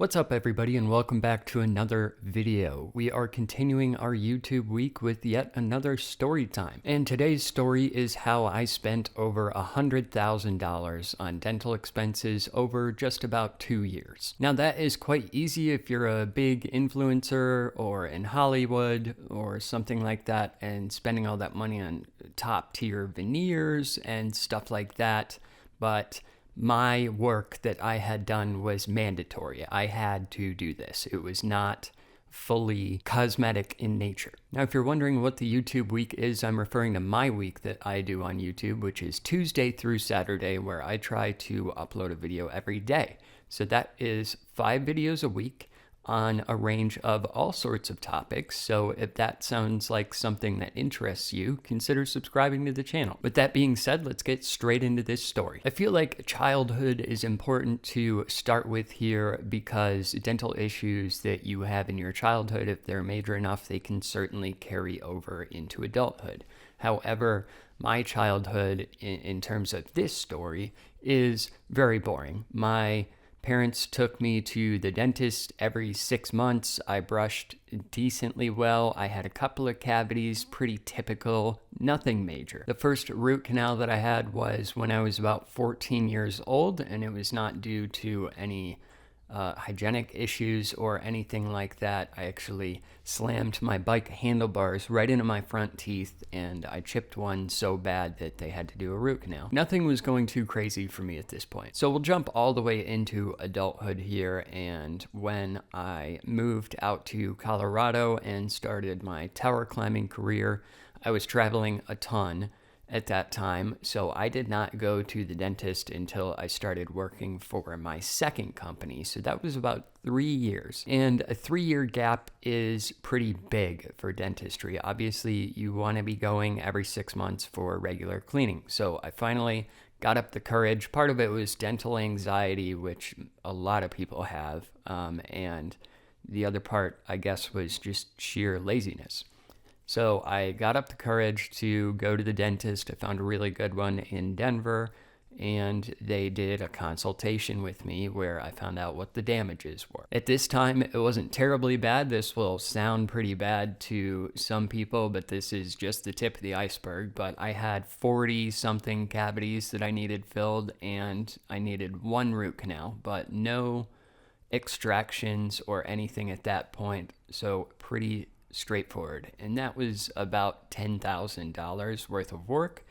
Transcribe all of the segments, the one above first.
What's up everybody and welcome back to another video. We are continuing our YouTube week with yet another story time. And today's story is how I spent over $100,000 on dental expenses over just about 2 years. Now that is quite easy if you're a big influencer or in Hollywood or something like that and spending all that money on top tier veneers and stuff like that. But my work that I had done was mandatory. I had to do this. It was not fully cosmetic in nature. Now, if you're wondering what the YouTube week is, I'm referring to my week that I do on YouTube, which is Tuesday through Saturday, where I try to upload a video every day. So that is 5 videos a week on a range of all sorts of topics. So if that sounds like something that interests you, consider subscribing to the channel. With that being said, let's get straight into this story. I feel like childhood is important to start with here because dental issues that you have in your childhood, if they're major enough, they can certainly carry over into adulthood. However, my childhood in terms of this story is very boring. My parents took me to the dentist every 6 months. I brushed decently well. I had a couple of cavities, pretty typical, nothing major. The first root canal that I had was when I was about 14 years old, and it was not due to any hygienic issues or anything like that. I actually slammed my bike handlebars right into my front teeth and I chipped one so bad that they had to do a root canal. Nothing was going too crazy for me at this point. So we'll jump all the way into adulthood here, and when I moved out to Colorado and started my tower climbing career, I was traveling a ton at that time, so I did not go to the dentist until I started working for my second company. So that was about 3 years. And a 3-year gap is pretty big for dentistry. Obviously, you want to be going every 6 months for regular cleaning. So I finally got up the courage. Part of it was dental anxiety, which a lot of people have. And the other part, I guess, was just sheer laziness. So I got up the courage to go to the dentist. I found a really good one in Denver, and they did a consultation with me where I found out what the damages were. At this time, it wasn't terribly bad. This will sound pretty bad to some people, but this is just the tip of the iceberg. But I had 40-something cavities that I needed filled, and I needed 1 root canal, but no extractions or anything at that point. So pretty straightforward. And that was about $10,000 worth of work,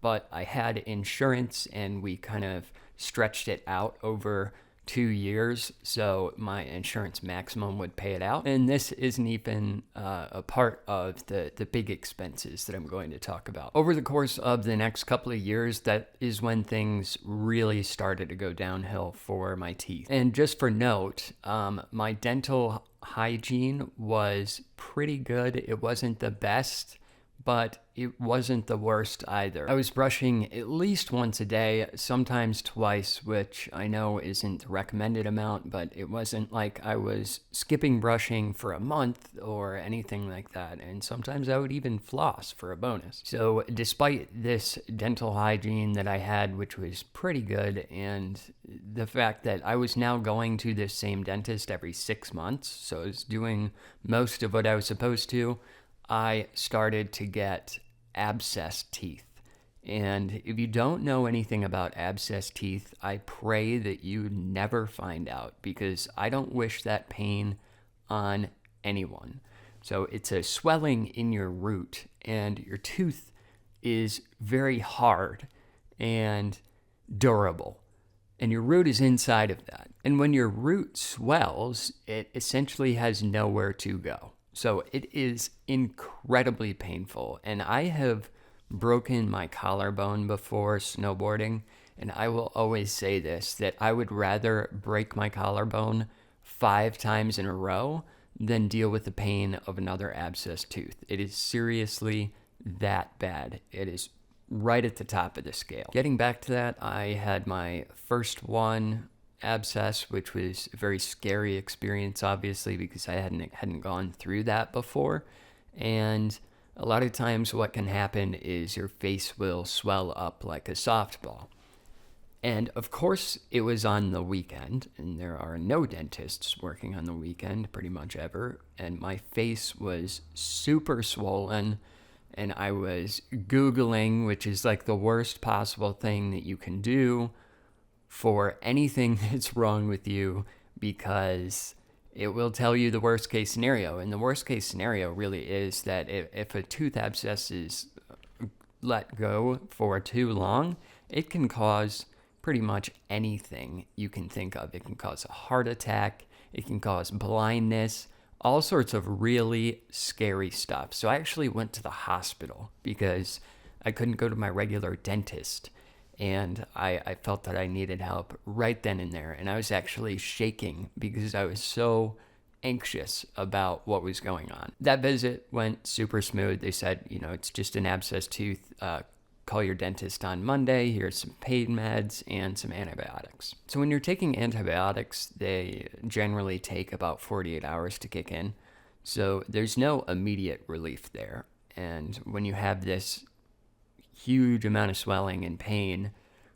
but I had insurance and we kind of stretched it out over 2 years, so my insurance maximum would pay it out. And this isn't even a part of the big expenses that I'm going to talk about. Over the course of the next couple of years, that is when things really started to go downhill for my teeth. And just for note, my dental hygiene was pretty good. It wasn't the best, but it wasn't the worst either. I was brushing at least once a day, sometimes twice, which I know isn't the recommended amount, but it wasn't like I was skipping brushing for a month or anything like that. And sometimes I would even floss for a bonus. So despite this dental hygiene that I had, which was pretty good, and the fact that I was now going to this same dentist every 6 months, so I was doing most of what I was supposed to, I started to get abscess teeth. And if you don't know anything about abscess teeth, I pray that you never find out, because I don't wish that pain on anyone. So it's a swelling in your root, and your tooth is very hard and durable. And your root is inside of that. And when your root swells, it essentially has nowhere to go. So it is incredibly painful. And I have broken my collarbone before snowboarding. And I will always say this, that I would rather break my collarbone 5 times in a row than deal with the pain of another abscess tooth. It is seriously that bad. It is right at the top of the scale. Getting back to that, I had my first one, abscess, which was a very scary experience, obviously, because I hadn't gone through that before. And a lot of times what can happen is your face will swell up like a softball. And of course, it was on the weekend, and there are no dentists working on the weekend pretty much ever. And my face was super swollen, and I was Googling, which is like the worst possible thing that you can do for anything that's wrong with you, because it will tell you the worst case scenario. And the worst case scenario really is that if a tooth abscess is let go for too long, it can cause pretty much anything you can think of. It can cause a heart attack, it can cause blindness, all sorts of really scary stuff. So I actually went to the hospital because I couldn't go to my regular dentist. And I felt that I needed help right then and there. And I was actually shaking because I was so anxious about what was going on. That visit went super smooth. They said, it's just an abscess tooth. Call your dentist on Monday. Here's some pain meds and some antibiotics. So when you're taking antibiotics, they generally take about 48 hours to kick in. So there's no immediate relief there. And when you have this huge amount of swelling and pain,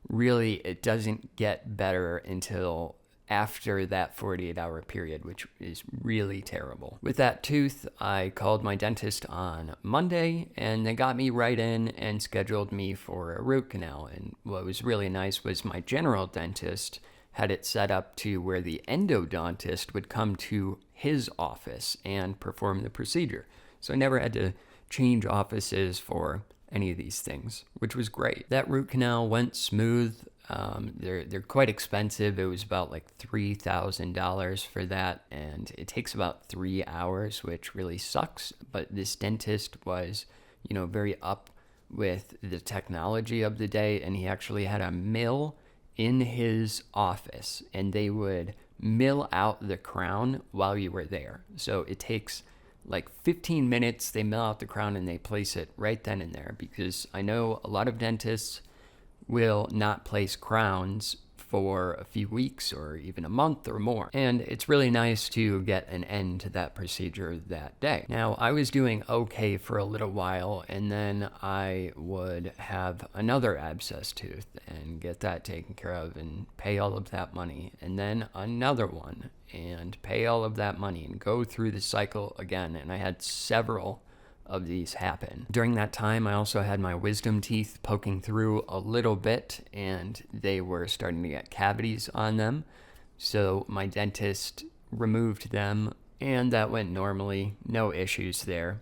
really it doesn't get better until after that 48-hour period, which is really terrible. With that tooth, I called my dentist on Monday, and they got me right in and scheduled me for a root canal. And what was really nice was my general dentist had it set up to where the endodontist would come to his office and perform the procedure. So I never had to change offices for any of these things, which was great. That root canal went smooth. They're quite expensive. It was about like $3,000 for that, and it takes about 3 hours, which really sucks. But this dentist was, very up with the technology of the day, and he actually had a mill in his office, and they would mill out the crown while you were there. So it takes like 15 minutes, they mill out the crown and they place it right then and there, because I know a lot of dentists will not place crowns for a few weeks or even a month or more. And it's really nice to get an end to that procedure that day. Now, I was doing okay for a little while, and then I would have another abscess tooth and get that taken care of and pay all of that money, and then another one and pay all of that money and go through the cycle again. And I had several of these happen. During that time, I also had my wisdom teeth poking through a little bit, and they were starting to get cavities on them. So my dentist removed them, and that went normally, no issues there.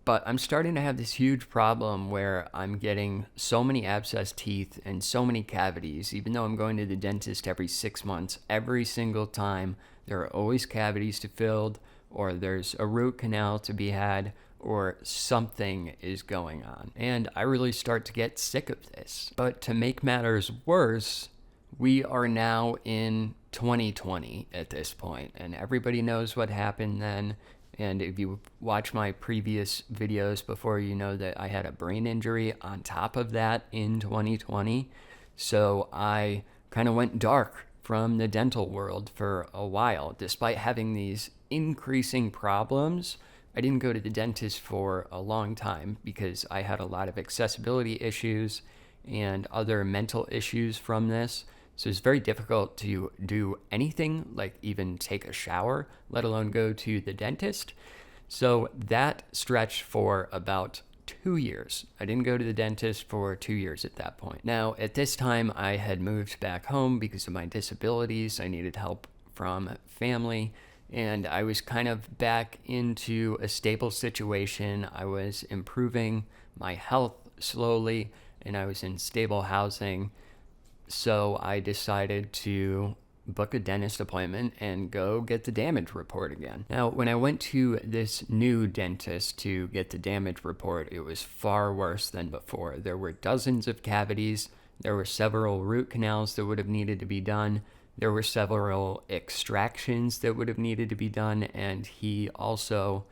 But I'm starting to have this huge problem where I'm getting so many abscess teeth and so many cavities, even though I'm going to the dentist every 6 months. Every single time, there are always cavities to fill, or there's a root canal to be had, or something is going on. And I really start to get sick of this. But to make matters worse, we are now in 2020 at this point, and everybody knows what happened then. And if you watch my previous videos before, you know that I had a brain injury on top of that in 2020. So I kind of went dark from the dental world for a while. Despite having these increasing problems, I didn't go to the dentist for a long time because I had a lot of accessibility issues and other mental issues from this. So it's very difficult to do anything, like even take a shower, let alone go to the dentist. So that stretched for about 2 years. I didn't go to the dentist for 2 years at that point. Now, at this time, I had moved back home because of my disabilities. I needed help from family, and I was kind of back into a stable situation. I was improving my health slowly, and I was in stable housing. So I decided to book a dentist appointment and go get the damage report again. Now, when I went to this new dentist to get the damage report, it was far worse than before. There were dozens of cavities. There were several root canals that would have needed to be done. There were several extractions that would have needed to be done. And he also,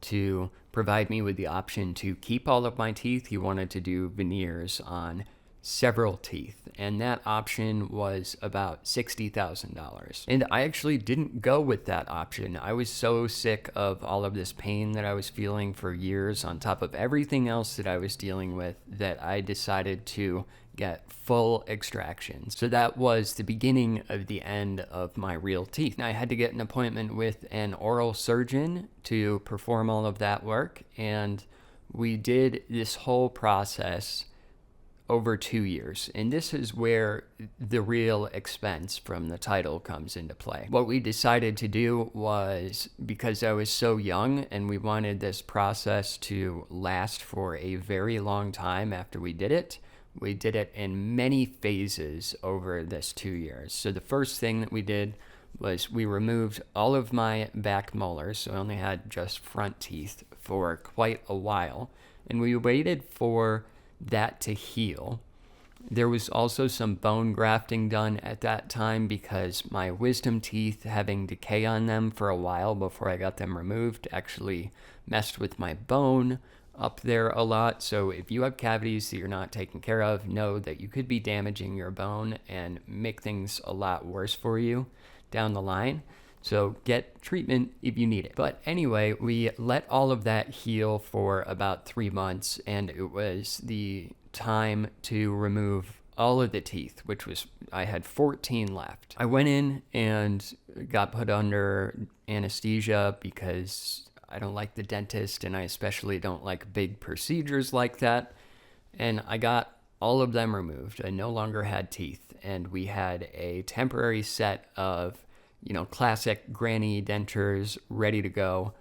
to provide me with the option to keep all of my teeth, he wanted to do veneers on several teeth, and that option was about $60,000. And I actually didn't go with that option. I was so sick of all of this pain that I was feeling for years, on top of everything else that I was dealing with, that I decided to get full extractions. So that was the beginning of the end of my real teeth. I had to get an appointment with an oral surgeon to perform all of that work, and we did this whole process over 2 years. And this is where the real expense from the title comes into play. What we decided to do was, because I was so young and we wanted this process to last for a very long time after we did it in many phases over this 2 years. So the first thing that we did was we removed all of my back molars, so I only had just front teeth for quite a while. And we waited for that to heal. There was also some bone grafting done at that time because my wisdom teeth, having decay on them for a while before I got them removed, actually messed with my bone up there a lot. So if you have cavities that you're not taking care of, know that you could be damaging your bone and make things a lot worse for you down the line. So get treatment if you need it. But anyway, we let all of that heal for about 3 months, and it was the time to remove all of the teeth, which was, I had 14 left. I went in and got put under anesthesia because I don't like the dentist, and I especially don't like big procedures like that. And I got all of them removed. I no longer had teeth, and we had a temporary set of classic granny dentures ready to go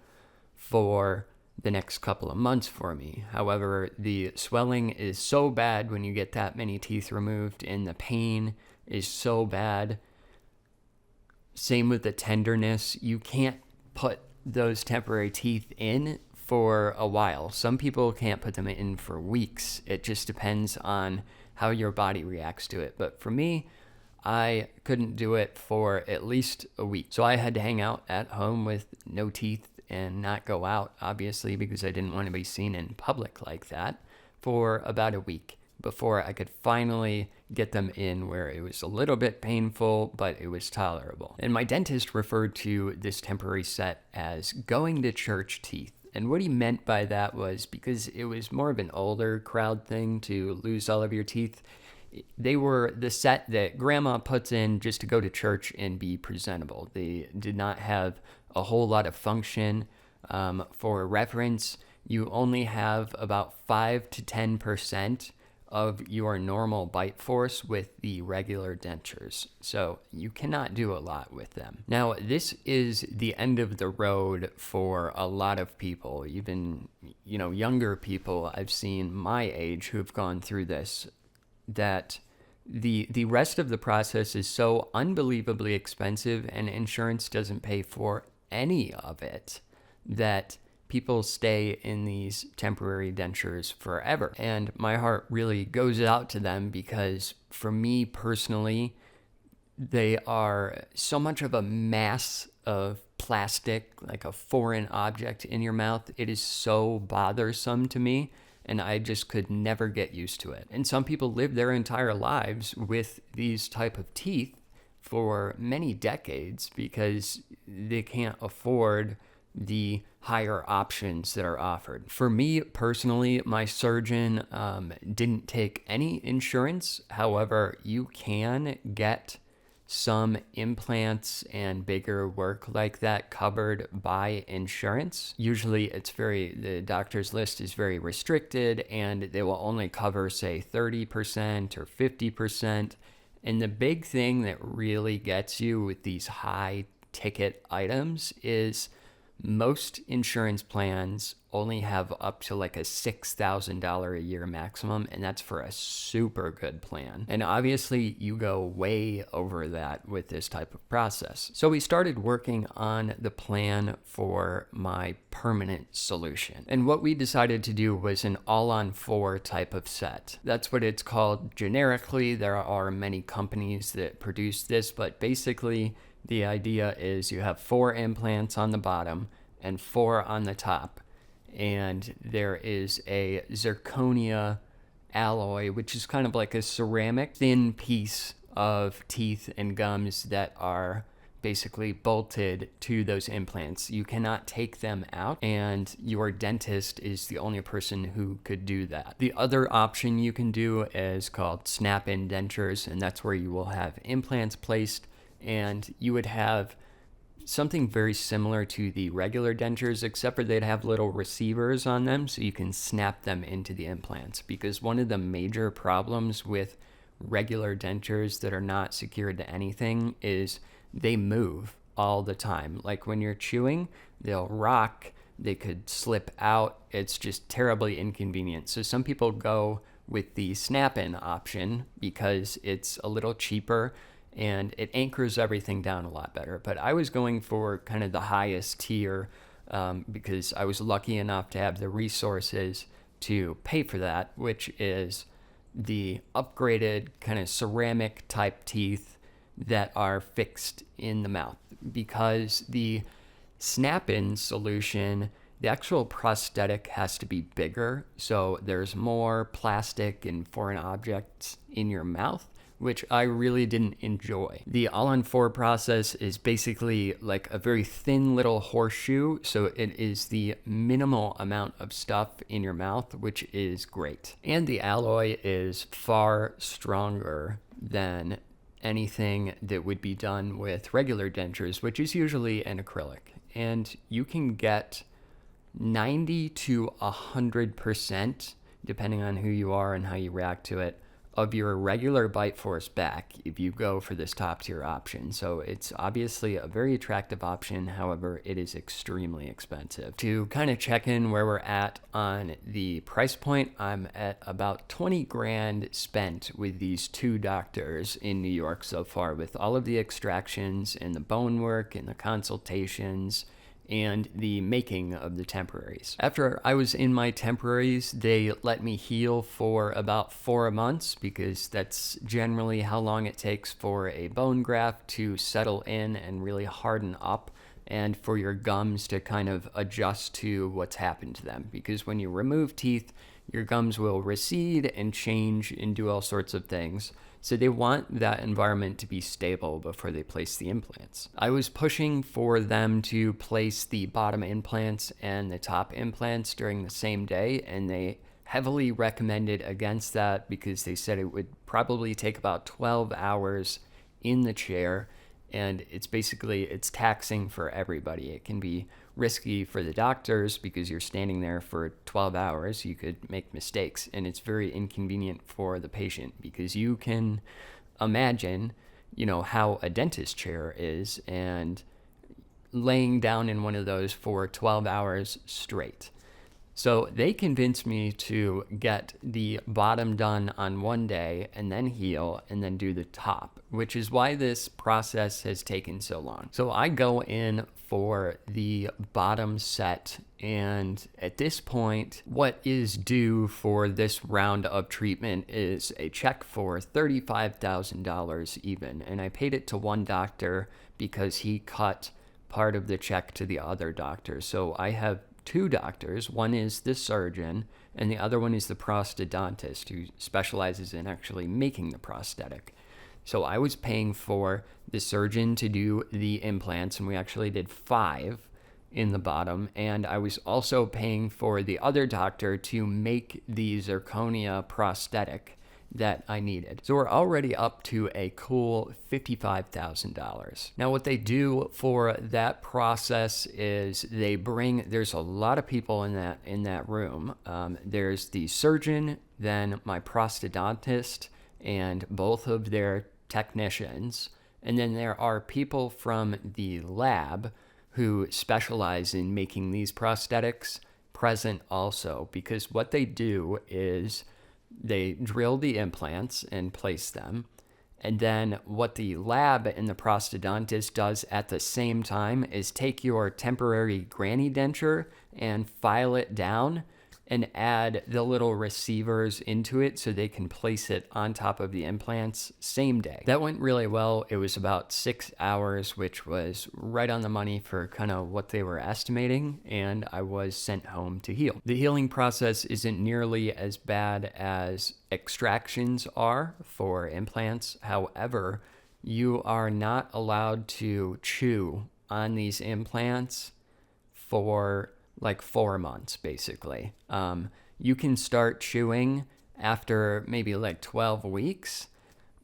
for the next couple of months for me. However, the swelling is so bad when you get that many teeth removed, and the pain is so bad. Same with the tenderness. You can't put those temporary teeth in for a while. Some people can't put them in for weeks. It just depends on how your body reacts to it. But for me, I couldn't do it for at least a week. So I had to hang out at home with no teeth and not go out, obviously, because I didn't want to be seen in public like that for about a week before I could finally get them in where it was a little bit painful, but it was tolerable. And my dentist referred to this temporary set as going to church teeth. And what he meant by that was, because it was more of an older crowd thing to lose all of your teeth, they were the set that grandma puts in just to go to church and be presentable. They did not have a whole lot of function. For reference, you only have about 5 to 10% of your normal bite force with the regular dentures. So you cannot do a lot with them. Now, this is the end of the road for a lot of people, even, younger people I've seen my age who've gone through this, that the rest of the process is so unbelievably expensive and insurance doesn't pay for any of it that people stay in these temporary dentures forever. And my heart really goes out to them, because for me personally, they are so much of a mass of plastic, like a foreign object in your mouth. It is so bothersome to me, and I just could never get used to it. And some people live their entire lives with these type of teeth for many decades because they can't afford the higher options that are offered. For me personally, my surgeon didn't take any insurance. However, you can get some implants and bigger work like that covered by insurance. Usually the doctor's list is very restricted, and they will only cover, say, 30% or 50%. And the big thing that really gets you with these high ticket items is most insurance plans only have up to like a $6,000 a year maximum, and that's for a super good plan. And obviously you go way over that with this type of process. So we started working on the plan for my permanent solution. And what we decided to do was an all-on-4 type of set. That's what it's called generically. There are many companies that produce this, but basically the idea is you have 4 implants on the bottom and 4 on the top. And there is a zirconia alloy, which is kind of like a ceramic thin piece of teeth and gums that are basically bolted to those implants. You cannot take them out, and your dentist is the only person who could do that. The other option you can do is called snap-in dentures, and that's where you will have implants placed, and you would have something very similar to the regular dentures, except for they'd have little receivers on them so you can snap them into the implants. Because one of the major problems with regular dentures that are not secured to anything is they move all the time. Like when you're chewing, they'll rock, they could slip out. It's just terribly inconvenient. So some people go with the snap-in option because it's a little cheaper and it anchors everything down a lot better. But I was going for kind of the highest tier because I was lucky enough to have the resources to pay for that, which is the upgraded kind of ceramic type teeth that are fixed in the mouth. Because the snap-in solution, the actual prosthetic has to be bigger, so there's more plastic and foreign objects in your mouth, which I really didn't enjoy. The all-on-4 process is basically like a very thin little horseshoe, so it is the minimal amount of stuff in your mouth, which is great. And the alloy is far stronger than anything that would be done with regular dentures, which is usually an acrylic. And you can get 90 to 100%, depending on who you are and how you react to it, of your regular bite force back if you go for this top tier option. So it's obviously a very attractive option. However, it is extremely expensive. To kind of check in where we're at on the price point, I'm at about 20 grand spent with these two doctors in New York so far, with all of the extractions and the bone work and the consultations and the making of the temporaries. After I was in my temporaries, they let me heal for about 4 months, because that's generally how long it takes for a bone graft to settle in and really harden up, and for your gums to kind of adjust to what's happened to them. Because when you remove teeth, your gums will recede and change and do all sorts of things. So they want that environment to be stable before they place the implants. I was pushing for them to place the bottom implants and the top implants during the same day, and they heavily recommended against that because they said it would probably take about 12 hours in the chair, and it's taxing for everybody. It can be risky for the doctors because you're standing there for 12 hours. You could make mistakes, and it's very inconvenient for the patient because you can imagine, how a dentist chair is, and laying down in one of those for 12 hours straight. So they convinced me to get the bottom done on one day and then heal and then do the top, which is why this process has taken so long. So I go in for the bottom set, and at this point, what is due for this round of treatment is a check for $35,000 even. And I paid it to one doctor because he cut part of the check to the other doctor. So I have two doctors. One is the surgeon, and the other one is the prosthodontist, who specializes in actually making the prosthetic. So I was paying for the surgeon to do the implants, and we actually did 5 in the bottom. And I was also paying for the other doctor to make the zirconia prosthetic that I needed. So we're already up to a cool $55,000. Now what they do for that process is there's a lot of people in that room. There's the surgeon, then my prosthodontist, and both of their technicians. And then there are people from the lab who specialize in making these prosthetics present also, because what they do is they drill the implants and place them. And then what the lab and the prosthodontist does at the same time is take your temporary granny denture and file it down and add the little receivers into it so they can place it on top of the implants same day. That went really well. It was about 6 hours, which was right on the money for kind of what they were estimating, and I was sent home to heal. The healing process isn't nearly as bad as extractions are for implants. However, you are not allowed to chew on these implants for like 4 months, basically. You can start chewing after maybe like 12 weeks,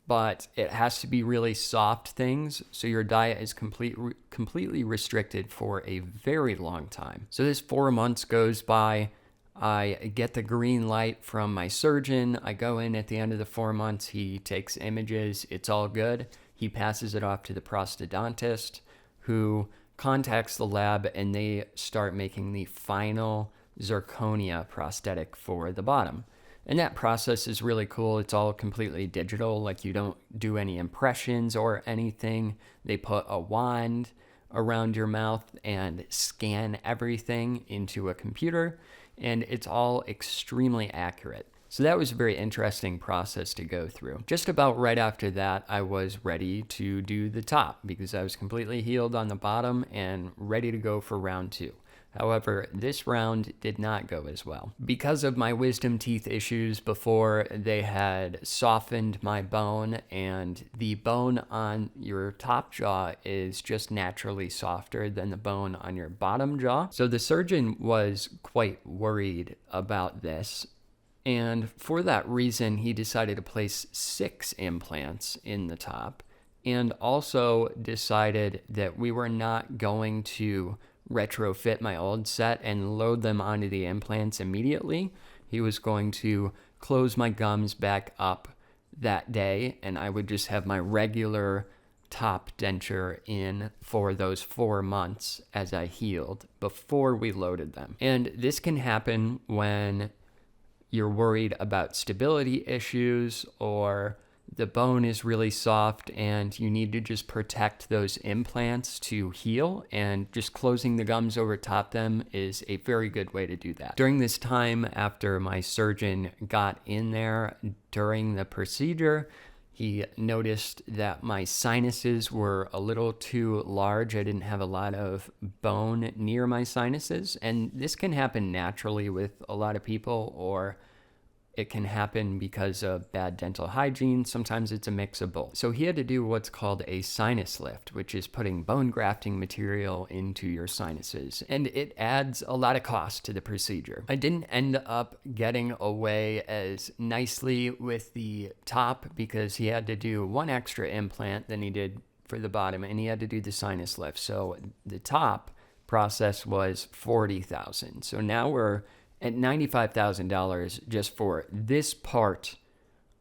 but it has to be really soft things, so your diet is completely restricted for a very long time. So this 4 months goes by. I get the green light from my surgeon. I go in at the end of the 4 months. He takes images. It's all good. He passes it off to the prosthodontist, who contacts the lab, and they start making the final zirconia prosthetic for the bottom. And that process is really cool. It's all completely digital. Like, you don't do any impressions or anything. They put a wand around your mouth and scan everything into a computer, and it's all extremely accurate. So that was a very interesting process to go through. Just about right after that, I was ready to do the top because I was completely healed on the bottom and ready to go for round 2. However, this round did not go as well. Because of my wisdom teeth issues before, they had softened my bone, and the bone on your top jaw is just naturally softer than the bone on your bottom jaw. So the surgeon was quite worried about this. And for that reason, he decided to place 6 implants in the top, and also decided that we were not going to retrofit my old set and load them onto the implants immediately. He was going to close my gums back up that day, and I would just have my regular top denture in for those 4 months as I healed before we loaded them. And this can happen when you're worried about stability issues, or the bone is really soft and you need to just protect those implants to heal, and just closing the gums over top them is a very good way to do that. During this time, after my surgeon got in there during the procedure, he noticed that my sinuses were a little too large. I didn't have a lot of bone near my sinuses, and this can happen naturally with a lot of people, or it can happen because of bad dental hygiene. Sometimes it's a mix of both. So he had to do what's called a sinus lift, which is putting bone grafting material into your sinuses. And it adds a lot of cost to the procedure. I didn't end up getting away as nicely with the top because he had to do 1 extra implant than he did for the bottom, and he had to do the sinus lift. So the top process was $40,000. So now we're at $95,000 just for this part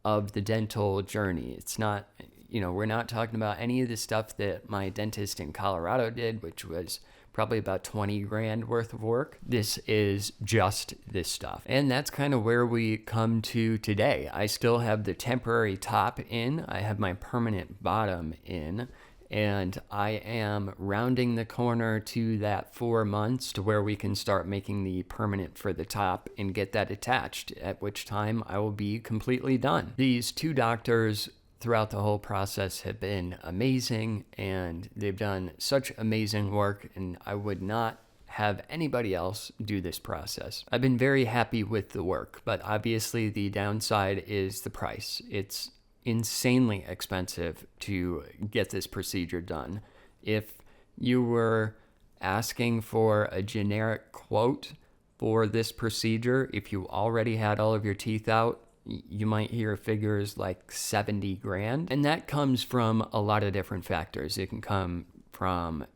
of the dental journey. It's not, we're not talking about any of the stuff that my dentist in Colorado did, which was probably about 20 grand worth of work. This is just this stuff. And that's kind of where we come to today. I still have the temporary top in. I have my permanent bottom in. And I am rounding the corner to that 4 months to where we can start making the permanent for the top and get that attached, at which time I will be completely done. These 2 doctors throughout the whole process have been amazing, and they've done such amazing work, and I would not have anybody else do this process. I've been very happy with the work, but obviously the downside is the price. It's insanely expensive to get this procedure done. If you were asking for a generic quote for this procedure, if you already had all of your teeth out, you might hear figures like 70 grand. And that comes from a lot of different factors. It can come from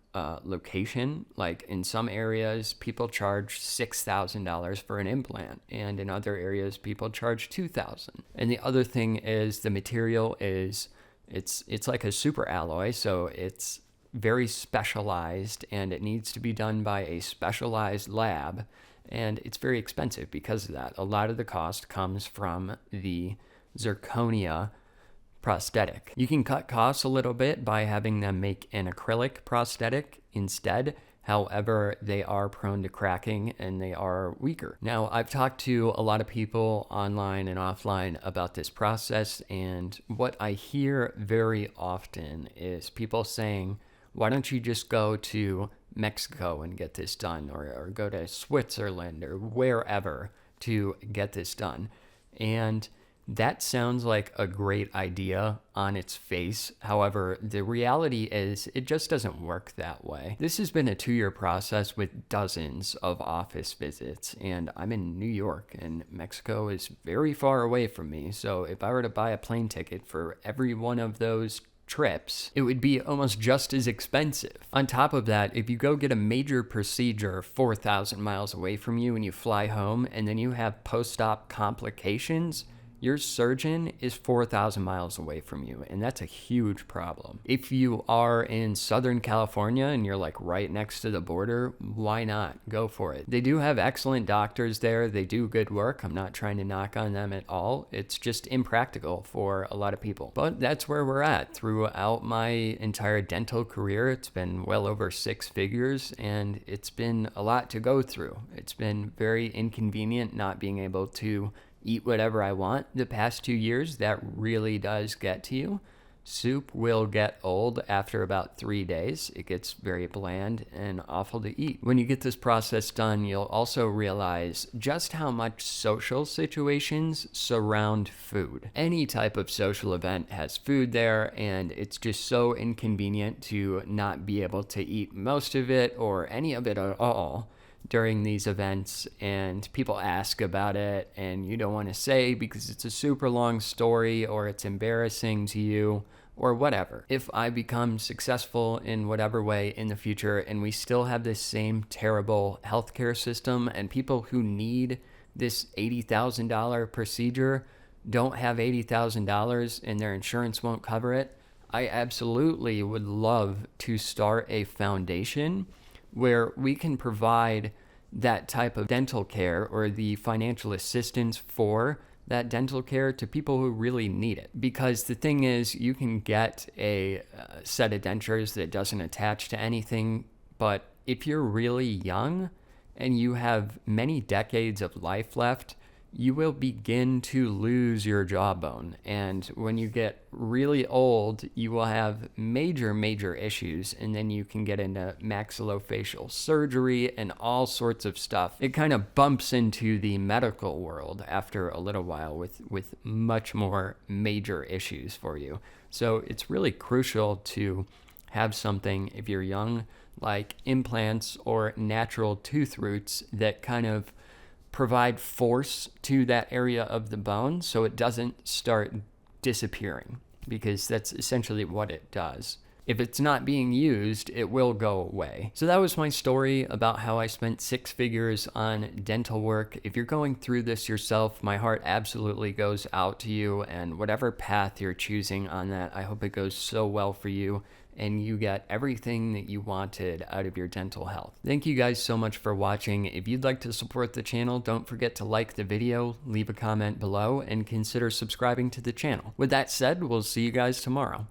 location. Like in some areas, people charge $6,000 for an implant, and in other areas, people charge $2,000. And the other thing is the material is it's like a super alloy, so it's very specialized, and it needs to be done by a specialized lab, and it's very expensive because of that. A lot of the cost comes from the zirconia prosthetic. You can cut costs a little bit by having them make an acrylic prosthetic instead. However, they are prone to cracking and they are weaker. Now, I've talked to a lot of people online and offline about this process, and what I hear very often is people saying, why don't you just go to Mexico and get this done, or go to Switzerland or wherever to get this done? And That sounds like a great idea on its face. However, the reality is it just doesn't work that way. This has been a 2-year process with dozens of office visits, and I'm in New York, and Mexico is very far away from me. So if I were to buy a plane ticket for every one of those trips, it would be almost just as expensive. On top of that, if you go get a major procedure 4,000 miles away from you and you fly home and then you have post-op complications, your surgeon is 4,000 miles away from you, and that's a huge problem. If you are in Southern California and you're like right next to the border, why not? Go for it. They do have excellent doctors there. They do good work. I'm not trying to knock on them at all. It's just impractical for a lot of people. But that's where we're at. Throughout my entire dental career, it's been well over 6 figures, and it's been a lot to go through. It's been very inconvenient not being able to eat whatever I want. The past 2 years, that really does get to you. Soup will get old after about 3 days. It gets very bland and awful to eat. When you get this process done, you'll also realize just how much social situations surround food. Any type of social event has food there, and it's just so inconvenient to not be able to eat most of it or any of it at all during these events, and people ask about it and you don't want to say because it's a super long story or it's embarrassing to you or whatever. If I become successful in whatever way in the future and we still have this same terrible healthcare system and people who need this $80,000 procedure don't have $80,000 and their insurance won't cover it, I absolutely would love to start a foundation where we can provide that type of dental care or the financial assistance for that dental care to people who really need it. Because the thing is, you can get a set of dentures that doesn't attach to anything, but if you're really young and you have many decades of life left, you will begin to lose your jawbone. And when you get really old, you will have major issues, and then you can get into maxillofacial surgery and all sorts of stuff. It kind of bumps into the medical world after a little while with much more major issues for you. So it's really crucial to have something, if you're young, like implants or natural tooth roots that kind of provide force to that area of the bone so it doesn't start disappearing, because that's essentially what it does. If it's not being used, it will go away. So that was my story about how I spent 6 figures on dental work. If you're going through this yourself, my heart absolutely goes out to you, and whatever path you're choosing on that, I hope it goes so well for you and you get everything that you wanted out of your dental health. Thank you guys so much for watching. If you'd like to support the channel, don't forget to like the video, leave a comment below, and consider subscribing to the channel. With that said, we'll see you guys tomorrow.